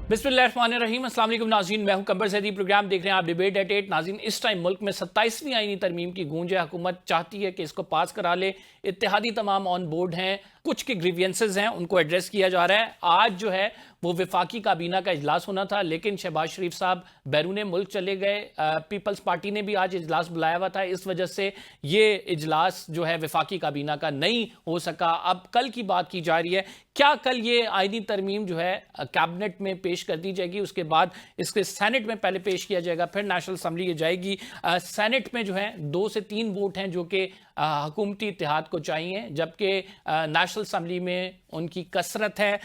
बिस्मिल्लाहिर्रहमानिर्रहीम। अस्सलाम वालेकुम नाज़रीन, मैं हूं कंबर सैदी। प्रोग्राम देख रहे हैं आप डिबेट एट 8। नाज़रीन, इस टाइम मुल्क में 27वीं आईनी तरमीम की गूंज है। हुकूमत चाहती है कि इसको पास करा ले। इत्तेहादी तमाम ऑन बोर्ड हैं, कुछ के ग्रीवियंसेस हैं, उनको एड्रेस किया जा रहा है। आज जो है वो विफाकी काबीना का इजलास होना था, लेकिन शहबाज शरीफ साहब बैरून मुल्क चले गए। पीपल्स पार्टी ने भी आज इजलास बुलाया हुआ था, इस वजह से ये इजलास जो है विफाकी काबीना का नहीं हो सका। अब कल की बात की जा रही है, क्या कल ये आईनी तरमीम जो है कैबिनेट में पेश कर दी जाएगी, उसके बाद इसके सेनेट में पहले पेश किया जाएगा, फिर नेशनल असम्बली जाएगी। सेनेट में जो है 2 से 3 वोट हैं जो कि हुकूमती इत्तेहाद को चाहिए, जबकि नेशनल असम्बली में उनकी कसरत है।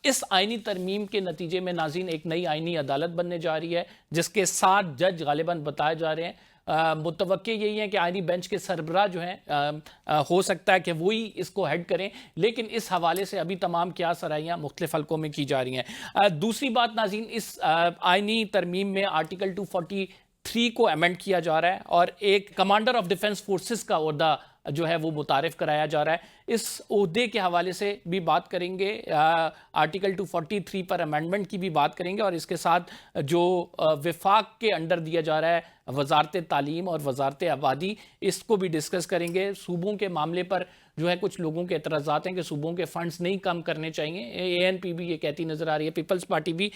इस आईनी तरमीम के नतीजे में नाज़रीन एक नई आईनी अदालत बनने जा रही है, जिसके 7 जज गालिबन बताए जा रहे हैं। मुतवक्के यही है कि आईनी बेंच के सरबराह जो हैं हो सकता है कि वही इसको हेड करें, लेकिन इस हवाले से अभी तमाम क्या सराहियाँ मुख्तलिफ हल्कों में की जा रही हैं। दूसरी बात नाज़रीन, इस आईनी तरमीम में आर्टिकल 243 को अमेंड किया जा रहा है और एक कमांडर ऑफ डिफेंस फोर्सेस का ओहदा जो है वो मुतारिफ कराया जा रहा है। इस ओहदे के हवाले से भी बात करेंगे, आर्टिकल 243 पर अमेंडमेंट की भी बात करेंगे, और इसके साथ जो विफाक के अंडर दिया जा रहा है वजारत तालीम और वजारत आबादी, इसको भी डिस्कस करेंगे। सूबों के मामले पर जो है कुछ लोगों के एतराज़ात हैं कि सूबों के फंड्स नहीं कम करने चाहिए। ANP भी ये कहती नज़र आ रही है, पीपल्स पार्टी भी।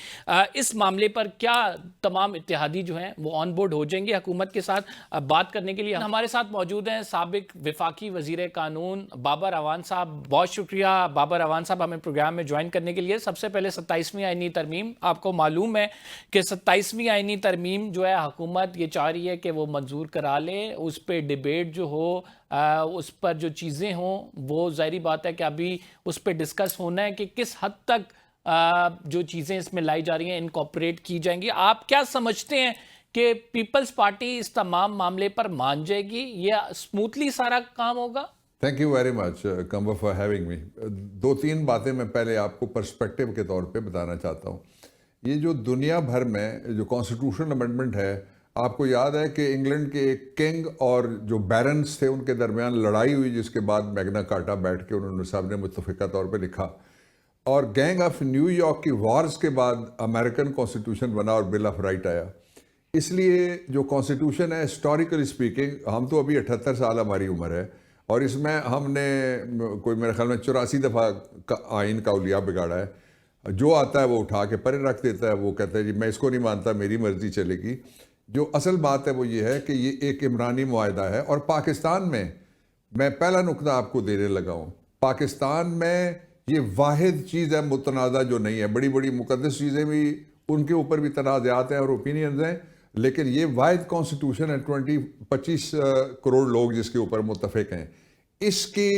इस मामले पर क्या तमाम इत्तेहादी जो हैं वो ऑन बोर्ड हो जाएंगे हुकूमत के साथ? बात करने के लिए हमारे साथ मौजूद हैं साबिक विफाकी वज़ीर कानून बाबर अवान साहब। बहुत शुक्रिया बाबर अवान साहब हमें प्रोग्राम में ज्वाइन करने के लिए। सबसे पहले 27वीं आईनी तरमीम, आपको मालूम है कि 27वीं आईनी तरमीम जो है हुकूमत ये चाह रही है कि वो मंजूर करा ले, उस पर डिबेट जो हो, उस पर जो चीज़ें हों, वो ज़ाहिरी बात है कि अभी उस पर डिस्कस होना है कि किस हद तक जो चीज़ें इसमें लाई जा रही हैं इनकॉर्पोरेट की जाएंगी। आप क्या समझते हैं कि पीपल्स पार्टी इस तमाम मामले पर मान जाएगी या स्मूथली सारा काम होगा? Thank you very much Kanwar for having me. 2-3 बातें मैं पहले आपको पर्सपेक्टिव के तौर पे बताना चाहता हूँ। ये जो दुनिया भर में जो कॉन्स्टिट्यूशनल अमेंडमेंट है, आपको याद है कि इंग्लैंड के एक किंग और जो बैरन्स थे उनके दरमियान लड़ाई हुई, जिसके बाद मैग्ना कार्टा बैठ के उन्होंने सामने मुत्तफ़िका तौर पे लिखा, और गैंग ऑफ न्यूयॉर्क की वॉर्स के बाद अमेरिकन कॉन्स्टिट्यूशन बना और बिल ऑफ राइट आया। इसलिए जो कॉन्स्टिट्यूशन है, हिस्टोरिकली स्पीकिंग, हम तो अभी 78 साल हमारी उम्र है, और इसमें हमने कोई मेरे ख्याल में 84 दफ़ा आइन का उलिया बिगाड़ा है। जो आता है वो उठा के परे रख देता है, वो कहता है जी मैं इसको नहीं मानता, मेरी मर्जी चलेगी। जो असल बात है वो ये है कि ये एक इमरानी मुआहदा है, और पाकिस्तान में, मैं पहला नुकता आपको देने लगा हूँ, पाकिस्तान में ये वाहिद चीज़ है मुतनाज़ा जो नहीं है। बड़ी बड़ी मुकद्दस चीज़ें भी, उनके ऊपर भी तनाज़ात हैं और ओपिनियंस हैं, लेकिन ये वाहिद कॉन्स्टिट्यूशन है 25 करोड़ लोग जिसके ऊपर मुत्तफ़िक हैं। इसकी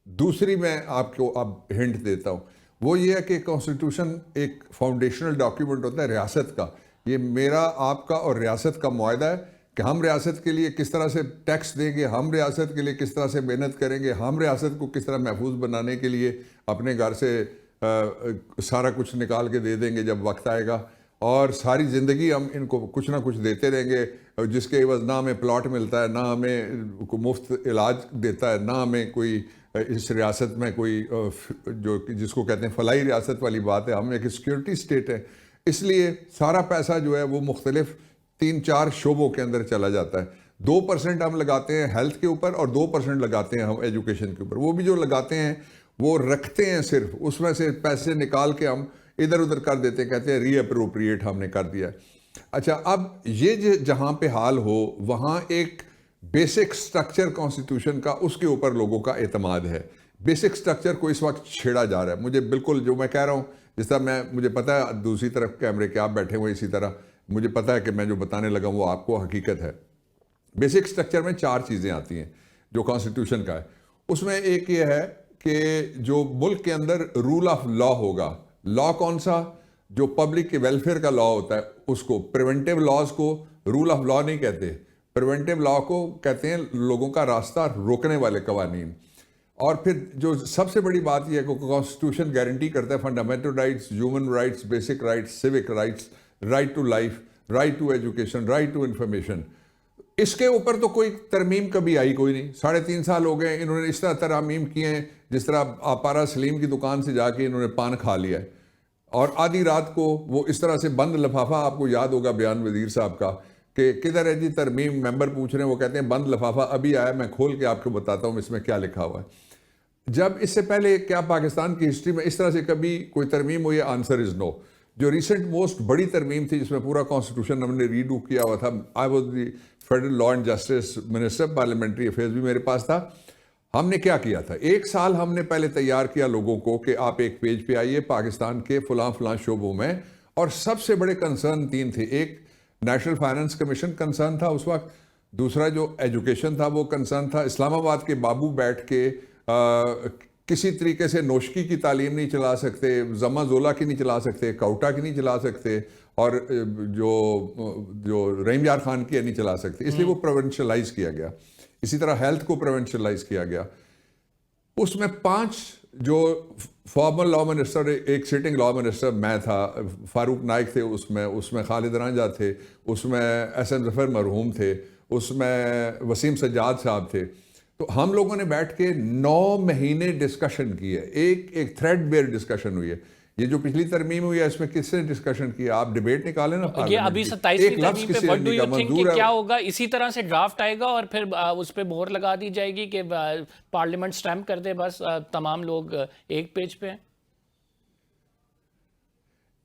दूसरी मैं आपको अब हिंट देता हूँ, वो ये है कि कॉन्स्टिट्यूशन एक फाउंडेशनल डॉक्यूमेंट होता है रियासत का। ये मेरा, आपका और रियासत का मुआहदा है कि हम रियासत के लिए किस तरह से टैक्स देंगे, हम रियासत के लिए किस तरह से मेहनत करेंगे, हम रियासत को किस तरह महफूज बनाने के लिए अपने घर से सारा कुछ निकाल के दे देंगे जब वक्त आएगा, और सारी ज़िंदगी हम इनको कुछ ना कुछ देते रहेंगे, जिसके एवज ना हमें प्लॉट मिलता है, ना हमें मुफ्त इलाज देता है, ना हमें कोई इस रियासत में कोई जो जिसको कहते हैं फलाई रियासत वाली बात है, हम एक सिक्योरिटी स्टेट है। इसलिए सारा पैसा जो है वो मुख्तलिफ 3-4 शोबों के अंदर चला जाता है। 2% हम लगाते हैं हेल्थ के ऊपर और 2% लगाते हैं हम एजुकेशन के ऊपर। वो भी जो लगाते हैं वो रखते हैं, सिर्फ उसमें से पैसे निकाल के हम इधर उधर कर देते हैं, कहते हैं रीअप्रोप्रिएट हमने कर दिया। अच्छा, अब ये जहाँ पे हाल हो, वहाँ एक बेसिक स्ट्रक्चर कॉन्स्टिट्यूशन का, उसके ऊपर लोगों का एतमाद है। बेसिक स्ट्रक्चर को इस वक्त छेड़ा जा रहा है। मुझे बिल्कुल जो मैं कह रहा हूँ, जिस तरह मुझे पता है दूसरी तरफ कैमरे के आप बैठे हुए, इसी तरह मुझे पता है कि मैं जो बताने लगा हूँ वो आपको हकीकत है। बेसिक स्ट्रक्चर में 4 चीज़ें आती हैं जो कॉन्स्टिट्यूशन का है। उसमें एक ये है कि जो मुल्क के अंदर रूल ऑफ लॉ होगा। लॉ कौन सा? जो पब्लिक के वेलफेयर का लॉ होता है उसको। प्रिवेंटिव लॉज को रूल ऑफ लॉ नहीं कहते, प्रिवेंटिव लॉ को कहते हैं लोगों का रास्ता रोकने वाले कवानीन। और फिर जो सबसे बड़ी बात यह है कि कॉन्स्टिट्यूशन गारंटी करता है fundamental rights, human rights, basic rights, civic rights, right to life, right to education, right to information. इसके ऊपर तो कोई तरमीम कभी आई कोई नहीं। 3.5 साल हो गए, इन्होंने इस तरह तरमीम किए हैं जिस तरह आपारा सलीम की दुकान से जाके इन्होंने पान खा लिया है। और आधी रात को वो इस तरह से बंद लिफाफा, आपको याद होगा बयान वजीर साहब का कि किधर है जी तरमीम, मेंबर पूछ रहे हैं, वो कहते हैं बंद लिफाफा अभी आया, मैं खोल के आपको बताता हूँ इसमें क्या लिखा हुआ है। जब इससे पहले क्या पाकिस्तान की हिस्ट्री में इस तरह से कभी कोई तरमीम हुई? Answer is no. जो रिसेंट मोस्ट बड़ी तरमीम थी जिसमें पूरा कॉन्स्टिट्यूशन हमने रीडू किया हुआ था, I was the federal law and justice minister, parliamentary affairs भी मेरे पास था। हमने क्या किया था, एक साल हमने पहले तैयार किया लोगों को कि आप एक पेज पे आइए पाकिस्तान के फलां फलां शोबों में, और सबसे बड़े कंसर्न तीन थे। एक नेशनल फाइनेंस कमीशन कंसर्न था उस वक्त, दूसरा जो एजुकेशन था वो कंसर्न था, इस्लामाबाद के बाबू बैठ के किसी तरीके से नोशकी की तालीम नहीं चला सकते, जमा जोला की नहीं चला सकते, काउटा की नहीं चला सकते, और जो जो रहीम यार खान की नहीं चला सकते, इसलिए वो प्रोविंशलाइज किया गया। इसी तरह हेल्थ को प्रोविंशलाइज किया गया। उसमें 5 जो फॉर्मर लॉ मिनिस्टर, एक सिटिंग लॉ मिनिस्टर मैं था, फारूक नाइक थे उसमें खालिद रांझा थे, उसमें एहसन जफर मरहूम थे, उसमें वसीम सज्जाद साहब थे। तो हम लोगों ने बैठ के 9 महीने डिस्कशन की है, एक थ्रेड बेयर डिस्कशन हुई है। ये जो पिछली तरमीम हुई है इसमें किसने डिस्कशन किया? आप डिबेट निकालें ना। ये अभी 27वीं तरमीम पे व्हाट डू यू थिंक कि क्या होगा? इसी तरह से ड्राफ्ट आएगा और फिर उस पे मोहर लगा दी जाएगी कि पार्लियामेंट स्टैम्प कर दे, बस तमाम लोग एक पेज पे हैं।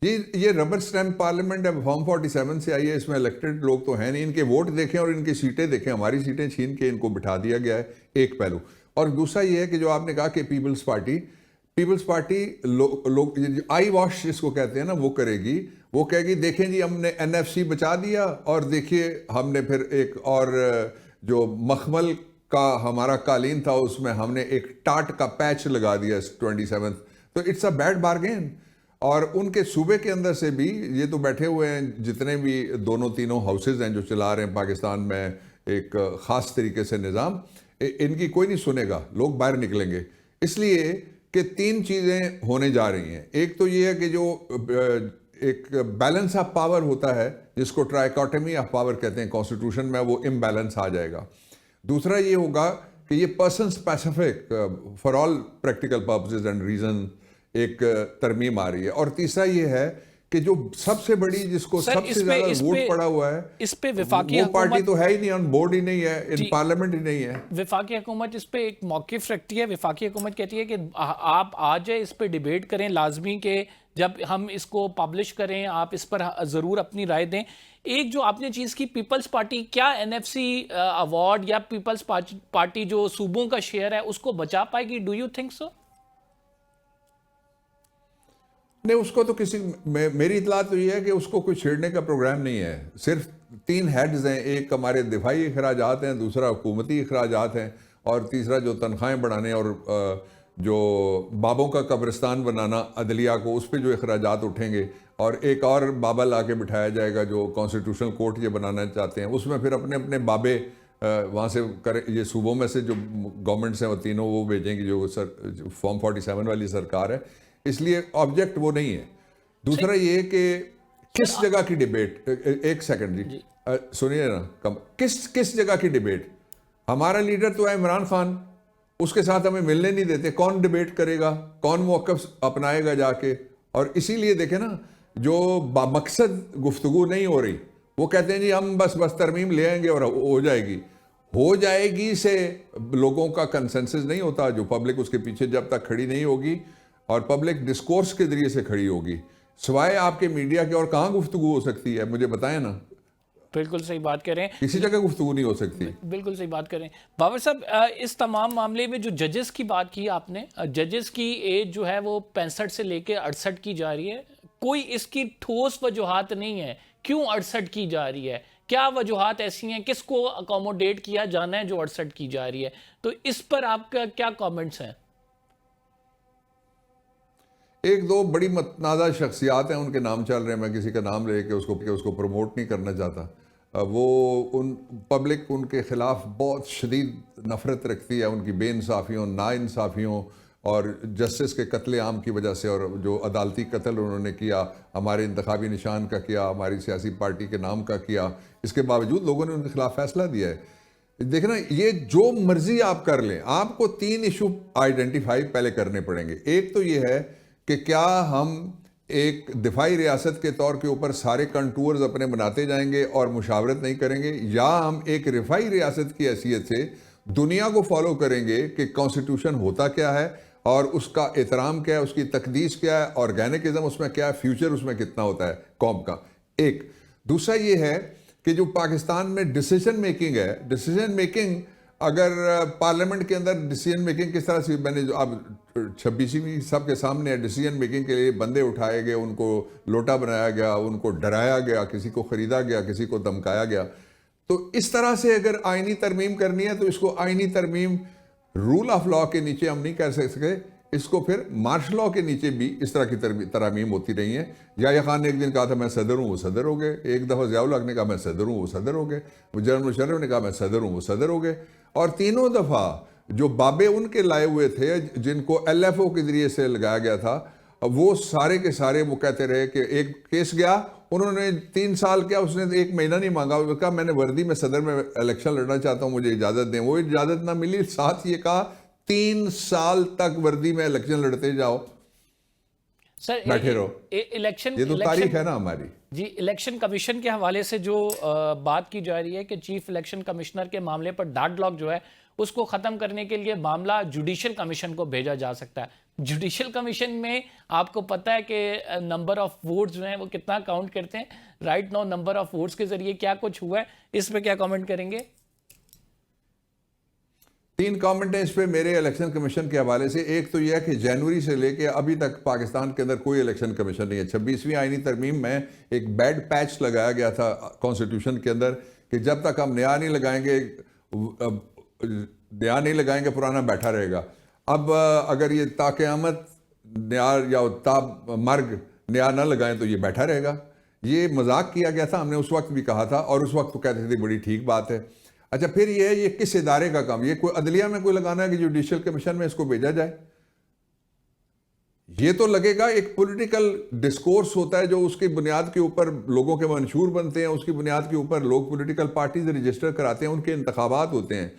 ये रबर स्टैम्प पार्लियामेंट है, फॉर्म 47 से आई है, इसमें इलेक्टेड लोग तो हैं नहीं। इनके वोट देखें और इनकी सीटें देखें, हमारी सीटें छीन के इनको बिठा दिया गया है, एक पहलू। और दूसरा ये है कि जो आपने कहा कि पीपल्स पार्टी लोग आई वॉश इसको कहते हैं ना, वो करेगी, वो कहेगी देखें जी हमने एनएफसी बचा दिया, और देखिए हमने फिर एक और जो मखमल का हमारा कालीन था उसमें हमने एक टाट का पैच लगा दिया 27। तो इट्स अ बैड बार्गेन। और उनके सूबे के अंदर से भी ये तो बैठे हुए हैं, जितने भी दोनों तीनों हाउसेज हैं जो चला रहे हैं पाकिस्तान में एक ख़ास तरीके से निज़ाम, इनकी कोई नहीं सुनेगा, लोग बाहर निकलेंगे। इसलिए कि 3 चीज़ें होने जा रही हैं। एक तो ये है कि जो एक बैलेंस ऑफ पावर होता है, जिसको ट्राइकोटमी ऑफ पावर कहते हैं कॉन्स्टिट्यूशन में, वो इम्बैलेंस आ जाएगा। दूसरा ये होगा कि ये person specific for all practical purposes and reason एक तरमीम आ रही है। और तीसरा ये है कि जो सबसे बड़ी, जिसको सबसे ज्यादा वोट पड़ा हुआ है, इस पे विफाकी वो पार्टी तो है ही नहीं, ऑन बोर्ड ही नहीं है, इन पार्लियामेंट ही नहीं है। विफाकी हुकूमत इस पे एक मौकिफ रखती है। विफाकी हुकूमत कहती है कि आप आ जाए, इस पे डिबेट करें, लाजमी के जब हम इसको पब्लिश करें आप इस पर ज़रूर अपनी राय दें। एक जो आपने चीज़ की, पीपल्स पार्टी, क्या एनएफसी अवार्ड या पीपल्स पार्टी जो सूबों का शेयर है उसको बचा पाएगी? Do you think so? नहीं, उसको तो मेरी इतला तो ये है कि उसको कोई छेड़ने का प्रोग्राम नहीं है। सिर्फ 3 हेड्स हैं, एक हमारे दिफाई अखराजात हैं, दूसरा हुकूमती अखराजात हैं, और तीसरा जो तनख्वाहें बढ़ाने और जो बाबों का कब्रिस्तान बनाना अदलिया को, उस पर जो अखराजात उठेंगे, और एक और बाबा ला के बिठाया जाएगा जो कॉन्स्टिट्यूशनल कोर्ट ये बनाना चाहते हैं, उसमें फिर अपने अपने बाबे वहाँ से करें। ये सूबों में से जो गवर्नमेंट्स हैं वो तीनों वो भेजेंगी, जो फॉर्म 47 वाली सरकार है, इसलिए ऑब्जेक्ट वो नहीं है। दूसरा ये कि किस जगह की डिबेट, एक सेकंड जी, सुनिए ना, किस जगह की डिबेट? हमारा लीडर तो है इमरान खान, उसके साथ हमें मिलने नहीं देते, कौन डिबेट करेगा, कौन मौक़िफ़ अपनाएगा जाके? और इसीलिए देखें ना, जो बामकसद गुफ्तगू नहीं हो रही, वो कहते हैं जी हम बस तरमीम ले आएंगे और हो जाएगी से लोगों का कंसेंसस नहीं होता। जो पब्लिक उसके पीछे जब तक खड़ी नहीं होगी और पब्लिक डिस्कोर्स के जरिए से खड़ी होगी, सिवाय आपके मीडिया के और कहाँ गुफ्तगू हो सकती है? मुझे बताएं ना। बिल्कुल सही बात करें, किसी जगह गुफ्तगू नहीं हो सकती। बिल्कुल सही बात करें। बाबर साहब, इस तमाम मामले में जो जजेस की बात की आपने, जजेस की एज जो है वो 65 से लेकर 68 की जा रही है। कोई इसकी ठोस वजूहात नहीं है क्यों 68 की जा रही है। क्या वजूहात ऐसी हैं, किसको अकोमोडेट किया जाना है जो 68 की जा रही है? तो इस पर आपका क्या कमेंट्स हैं? एक दो बड़ी मतनाज़ा शख्सियात हैं, उनके नाम चल रहे हैं, मैं किसी का नाम लेके उसको प्रमोट नहीं करना चाहता। वो पब्लिक उनके ख़िलाफ़ बहुत शदीद नफ़रत रखती है, उनकी बेइंसाफ़ियों, नाइंसाफ़ियों और जस्टिस के कत्ले आम की वजह से, और जो अदालती कत्ल उन्होंने किया, हमारे इंतखाबी निशान का किया, हमारी सियासी पार्टी के नाम का किया, इसके बावजूद लोगों ने उनके खिलाफ फैसला दिया है। देखना, ये जो मर्जी आप कर लें, आपको 3 इशू आइडेंटिफाई पहले करने पड़ेंगे। एक तो ये है कि क्या हम एक दिफाई रियासत के तौर के ऊपर सारे कंटूर्स अपने बनाते जाएंगे और मुशावरत नहीं करेंगे, या हम एक रिफाई रियासत की हैसियत से दुनिया को फॉलो करेंगे कि कॉन्स्टिट्यूशन होता क्या है और उसका एहतराम क्या है, उसकी तकदीस क्या है, ऑर्गेनिकिज्म उसमें क्या है, फ्यूचर उसमें कितना होता है कौम का। एक दूसरा ये है कि जो पाकिस्तान में डिसीजन मेकिंग है, डिसीजन मेकिंग अगर पार्लियामेंट के अंदर डिसीजन मेकिंग किस तरह से, मैंने जो अब 26वीं सबके सामने डिसीजन मेकिंग के लिए बंदे उठाए गए, उनको लोटा बनाया गया, उनको डराया गया, किसी को खरीदा गया, किसी को धमकाया गया। तो इस तरह से अगर आईनी तरमीम करनी है तो इसको आईनी तरमीम रूल ऑफ लॉ के नीचे हम नहीं कर सकते, इसको फिर मार्शल लॉ के नीचे भी इस तरह की तरामीम होती रही है। याह्या खान ने एक दिन कहा था मैं सदर हूँ, वो सदर हो गए। एक दफ़ा ज़ियाउल हक ने कहा मैं सदर हूँ, वो सदर हो गए। जनरल मुशर्रफ ने कहा मैं सदर हूँ, वो सदर हो गए। और तीनों दफ़ा जो बाबे उनके लाए हुए थे, जिनको LFO के ज़रिए से लगाया गया था, वो सारे के सारे वो कहते रहे कि एक केस गया, उन्होंने 3 साल किया, उसने 1 महीना नहीं मांगा, उसने कहा मैंने वर्दी में सदर में इलेक्शन लड़ना चाहता हूँ, मुझे इजाज़त दें। वो इजाज़त ना मिली, साथ ये कहा 3 साल तक वर्दी में इलेक्शन लड़ते जाओ, सर बैठे रहो। इलेक्शन, ये तो तारीख है ना हमारी जी। इलेक्शन कमीशन के हवाले से जो बात की जा रही है कि चीफ इलेक्शन कमिश्नर के मामले पर डेडलॉक जो है उसको खत्म करने के लिए मामला जुडिशियल कमीशन को भेजा जा सकता है। जुडिशियल कमीशन में आपको पता है कि नंबर ऑफ वोट्स जो हैं वो कितना काउंट करते हैं। Right now number of votes के जरिए क्या कुछ हुआ है, इस पे क्या कमेंट करेंगे? 3 कमेंट हैं इस पे मेरे इलेक्शन कमीशन के हवाले से। एक तो यह है कि जनवरी से लेके अभी तक पाकिस्तान के अंदर कोई इलेक्शन कमीशन नहीं है। 26वीं आईनी तरमीम में एक बैड पैच लगाया गया था कॉन्स्टिट्यूशन के अंदर कि जब तक हम नया नहीं लगाएंगे पुराना बैठा रहेगा। अब अगर ये ताक़यामत नया या मर्ग नया ना लगाएं तो ये बैठा रहेगा। ये मजाक किया गया था, हमने उस वक्त भी कहा था और उस वक्त तो कहते थे बड़ी ठीक बात है। अच्छा, फिर ये है, ये किस इदारे का काम? ये कोई अदलिया में कोई लगाना है कि जुडिशियल कमीशन में इसको भेजा जाए? ये तो लगेगा एक पॉलिटिकल डिस्कोर्स होता है जो उसकी बुनियाद के ऊपर लोगों के मंशूर बनते हैं, उसकी बुनियाद के ऊपर लोग पॉलिटिकल पार्टीज रजिस्टर कराते हैं, उनके इंतखाबात होते हैं।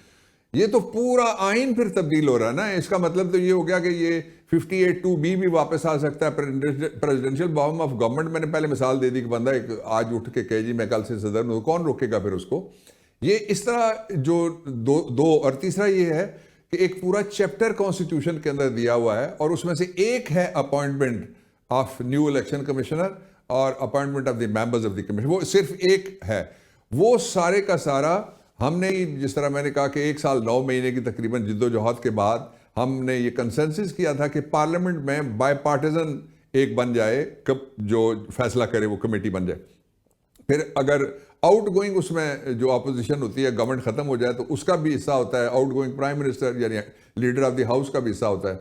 ये तो पूरा आइन फिर तब्दील हो रहा है ना। इसका मतलब तो ये हो गया कि ये 58(2)B भी वापस आ सकता है, प्रेसिडेंशियल फॉर्म ऑफ गवर्नमेंट। मैंने पहले मिसाल दे दी कि बंदा एक आज उठ के कहे जी मैं कल से सदर हूं, कौन रोकेगा फिर उसको? ये इस तरह जो दो और तीसरा ये है कि एक पूरा चैप्टर कॉन्स्टिट्यूशन के अंदर दिया हुआ है और उसमें से एक है appointment of new election commissioner और appointment of the members of the commission. वो सिर्फ एक है। वो सारे का सारा हमने, जिस तरह मैंने कहा कि 1 साल 9 महीने की तकरीबन जिद्दोजहद के बाद हमने ये कंसेंसस किया था कि पार्लियामेंट में बाय पार्टीजन एक बन जाए, कब जो फैसला करे वो कमेटी बन जाए। फिर अगर आउट गोइंग उसमें जो अपोजिशन होती है, गवर्नमेंट खत्म हो जाए तो उसका भी हिस्सा होता है, आउट गोइंग प्राइम मिनिस्टर यानी लीडर ऑफ द हाउस का भी हिस्सा होता है।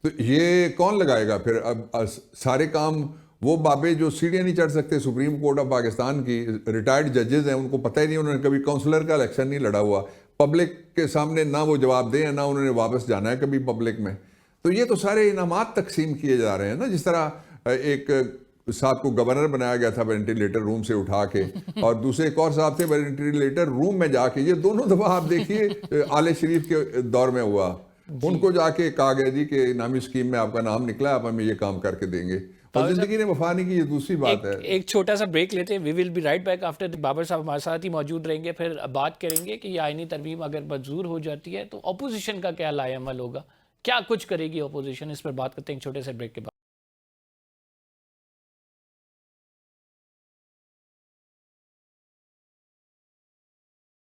तो ये कौन लगाएगा फिर? अब सारे काम वो बाबे जो सीढ़ियाँ नहीं चढ़ सकते सुप्रीम कोर्ट ऑफ पाकिस्तान की, रिटायर्ड जजेस हैं, उनको पता ही नहीं, उन्होंने कभी काउंसलर का इलेक्शन नहीं लड़ा हुआ, पब्लिक के सामने ना वो जवाब दें ना उन्होंने वापस जाना है कभी पब्लिक में। तो ये तो सारे इनामात तकसीम किए जा रहे हैं ना। जिस तरह एक साहब को गवर्नर बनाया गया था वेंटिलेटर रूम से उठा के, और दूसरे एक और साहब थे वेंटिलेटर रूम में जाके। ये दोनों दफा आप देखिए आले शरीफ के दौर में हुआ, उनको जाके कहा गया जी कि इनामी स्कीम में आपका नाम निकला, आप हमें ये काम करके देंगे, और जिंदगी ने वफा नहीं की। ये दूसरी बात है। एक छोटा सा ब्रेक लेते हैं। We will be right back after. Babar साहब हमारे साथ ही मौजूद रहेंगे, फिर बात करेंगे कि ये आईनी तरमीम अगर मंजूर हो जाती है तो अपोजिशन का क्या लाएअमल होगा, क्या कुछ करेगी अपोजिशन, इस पर बात करते हैं छोटे से ब्रेक के बाद।